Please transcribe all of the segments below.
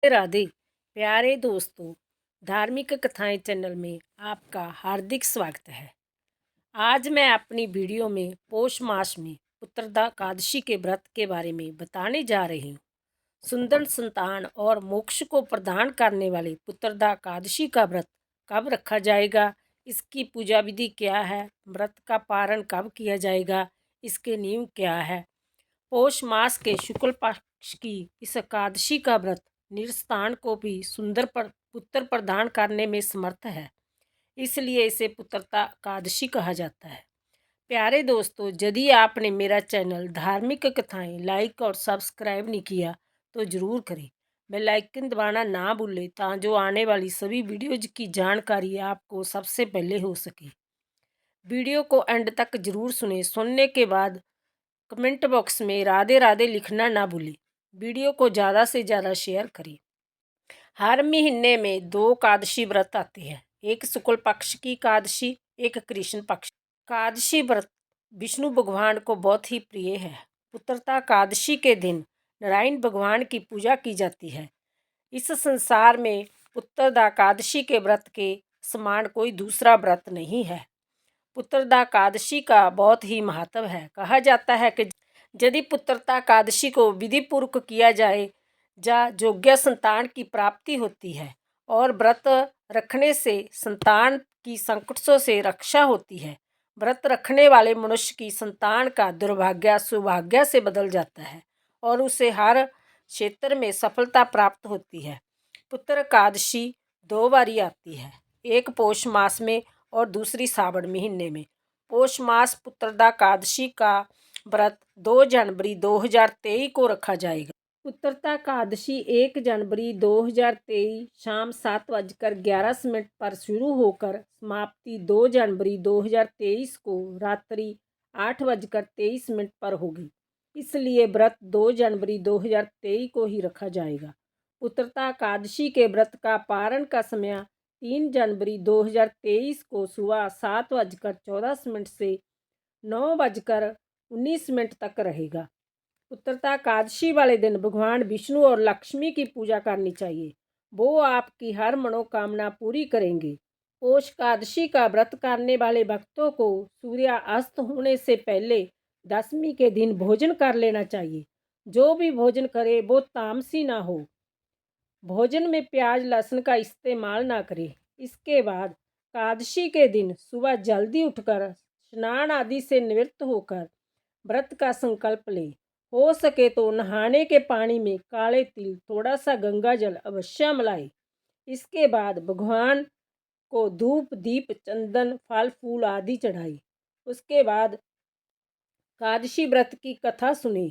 राधे राधे प्यारे दोस्तों। धार्मिक कथाएं चैनल में आपका हार्दिक स्वागत है। आज मैं अपनी वीडियो में पौष मास में पुत्रदा एकादशी के व्रत के बारे में बताने जा रही हूँ। सुंदर संतान और मोक्ष को प्रदान करने वाले पुत्रदा एकादशी का व्रत कब रखा जाएगा, इसकी पूजा विधि क्या है, व्रत का पारण कब किया जाएगा, इसके नियम क्या है। पौष मास के शुक्ल पक्ष की इस एकादशी का व्रत निरस्तान को भी सुंदर पुत्र प्रदान करने में समर्थ है, इसलिए इसे पुत्रता एकादशी कहा जाता है। प्यारे दोस्तों, यदि आपने मेरा चैनल धार्मिक कथाएं लाइक और सब्सक्राइब नहीं किया तो ज़रूर करें। बेल आइकन दबाना ना भूलें ताकि आने वाली सभी वीडियोज की जानकारी आपको सबसे पहले हो सके। वीडियो को एंड तक ज़रूर सुने। सुनने के बाद कमेंट बॉक्स में राधे राधे लिखना ना भूलें। वीडियो को ज़्यादा से ज़्यादा शेयर करें। हर महीने में 2 एकादशी व्रत आते हैं, एक शुक्ल पक्ष की एकादशी, एक कृष्ण पक्ष एकादशी व्रत विष्णु भगवान को बहुत ही प्रिय है। पुत्रता एकादशी के दिन नारायण भगवान की पूजा की जाती है। इस संसार में पुत्रदा एकादशी के व्रत के समान कोई दूसरा व्रत नहीं है। पुत्रदा एकादशी का बहुत ही महत्व है। कहा जाता है कि यदि पुत्रता एकादशी को विधिपूर्वक किया जाए या योग्य संतान की प्राप्ति होती है और व्रत रखने से संतान की संकटों से रक्षा होती है। व्रत रखने वाले मनुष्य की संतान का दुर्भाग्य सौभाग्य से बदल जाता है और उसे हर क्षेत्र में सफलता प्राप्त होती है। पुत्र एकादशी 2 बारी आती है, एक पौष मास में और दूसरी सावन महीने में। पौष मास पुत्रदा एकादशी का व्रत 2 जनवरी 2023 को रखा जाएगा। पुत्रदा एकादशी 1 जनवरी 2023 शाम 7:11 पर शुरू होकर समाप्ति 2 जनवरी 2023 को रात्रि 8:23 पर होगी। इसलिए व्रत 2 जनवरी 2023 को ही रखा जाएगा। पुत्रदा एकादशी के व्रत का पारण का समय 3 जनवरी 2023 को सुबह 7:14 से 9:19 तक रहेगा। पुत्रदा एकादशी वाले दिन भगवान विष्णु और लक्ष्मी की पूजा करनी चाहिए, वो आपकी हर मनोकामना पूरी करेंगे। पौष एकादशी का व्रत करने वाले भक्तों को सूर्यास्त होने से पहले दशमी के दिन भोजन कर लेना चाहिए। जो भी भोजन करे वो तामसी ना हो। भोजन में प्याज लहसुन का इस्तेमाल ना करें। इसके बाद एकादशी के दिन सुबह जल्दी उठकर स्नान आदि से निवृत्त होकर व्रत का संकल्प लें। हो सके तो नहाने के पानी में काले तिल, थोड़ा सा गंगा जल अवश्य मिलाएं। इसके बाद भगवान को धूप दीप चंदन फल फूल आदि चढ़ाएं। उसके बाद एकादशी व्रत की कथा सुने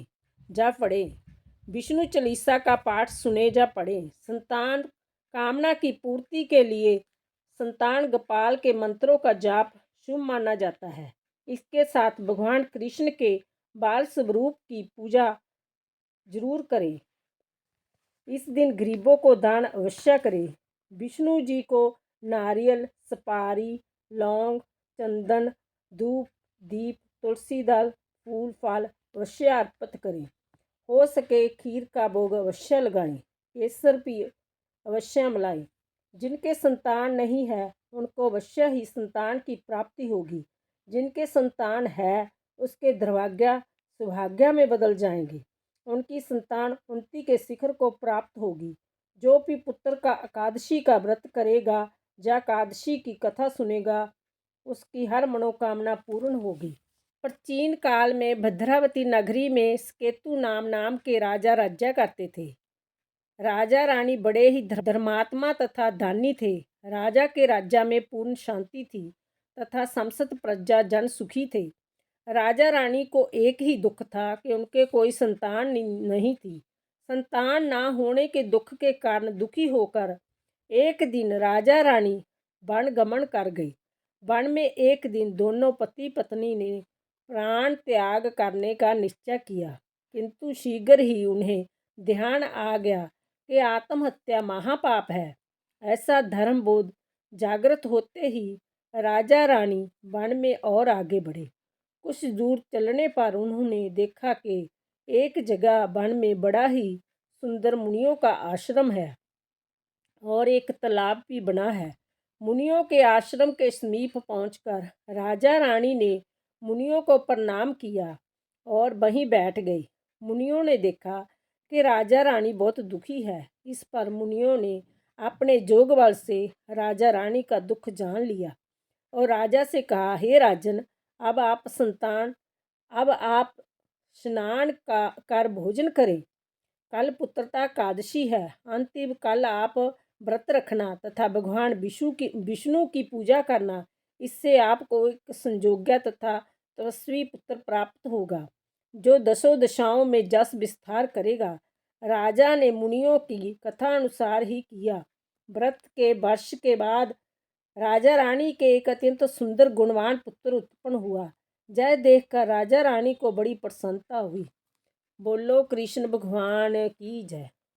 जा पढ़े, विष्णु चालीसा का पाठ सुने जा पढ़े। संतान कामना की पूर्ति के लिए संतान गोपाल के मंत्रों का जाप शुभ माना जाता है। इसके साथ भगवान कृष्ण के बाल स्वरूप की पूजा जरूर करें। इस दिन गरीबों को दान अवश्य करें। विष्णु जी को नारियल, सुपारी, लौंग, चंदन, धूप दीप, तुलसी दल, फूल फल अवश्य अर्पित करें। हो सके खीर का भोग अवश्य लगाएं। केसर भी अवश्य मिलाएं। जिनके संतान नहीं है उनको अवश्य ही संतान की प्राप्ति होगी। जिनके संतान है उसके दुर्भाग्य सौभाग्य में बदल जाएंगे। उनकी संतान उन्नति के शिखर को प्राप्त होगी। जो भी पुत्र का एकादशी का व्रत करेगा या एकादशी की कथा सुनेगा उसकी हर मनोकामना पूर्ण होगी। प्राचीन काल में भद्रावती नगरी में सकेतु नाम के राजा राज्य करते थे। राजा रानी बड़े ही धर्मात्मा तथा दानी थे। राजा के राज्य में पूर्ण शांति थी तथा समस्त प्रजा जन सुखी थे। राजा रानी को एक ही दुख था कि उनके कोई संतान नहीं थी। संतान ना होने के दुख के कारण दुखी होकर एक दिन राजा रानी वन गमन कर गई। वन में एक दिन दोनों पति पत्नी ने प्राण त्याग करने का निश्चय किया, किंतु शीघ्र ही उन्हें ध्यान आ गया कि आत्महत्या महापाप है। ऐसा धर्म बोध जागृत होते ही राजा रानी वन में और आगे बढ़े। कुछ दूर चलने पर उन्होंने देखा कि एक जगह वन में बड़ा ही सुंदर मुनियों का आश्रम है और एक तालाब भी बना है। मुनियों के आश्रम के समीप पहुंचकर राजा रानी ने मुनियों को प्रणाम किया और वहीं बैठ गई। मुनियों ने देखा कि राजा रानी बहुत दुखी है। इस पर मुनियों ने अपने जोग बल से राजा रानी का दुख जान लिया और राजा से कहा, हे राजन, अब आप स्नान का कर भोजन करें। कल पुत्रता एकादशी है। अंतिम कल आप व्रत रखना तथा भगवान विष्णु की पूजा करना। इससे आपको एक संयोग्य तथा तपस्वी पुत्र प्राप्त होगा जो दसों दिशाओं में जस विस्तार करेगा। राजा ने मुनियों की कथा अनुसार ही किया। व्रत के वर्ष के बाद राजा रानी के एक अत्यंत सुंदर गुणवान पुत्र उत्पन्न हुआ। जय देखकर राजा रानी को बड़ी प्रसन्नता हुई। बोलो कृष्ण भगवान की जय।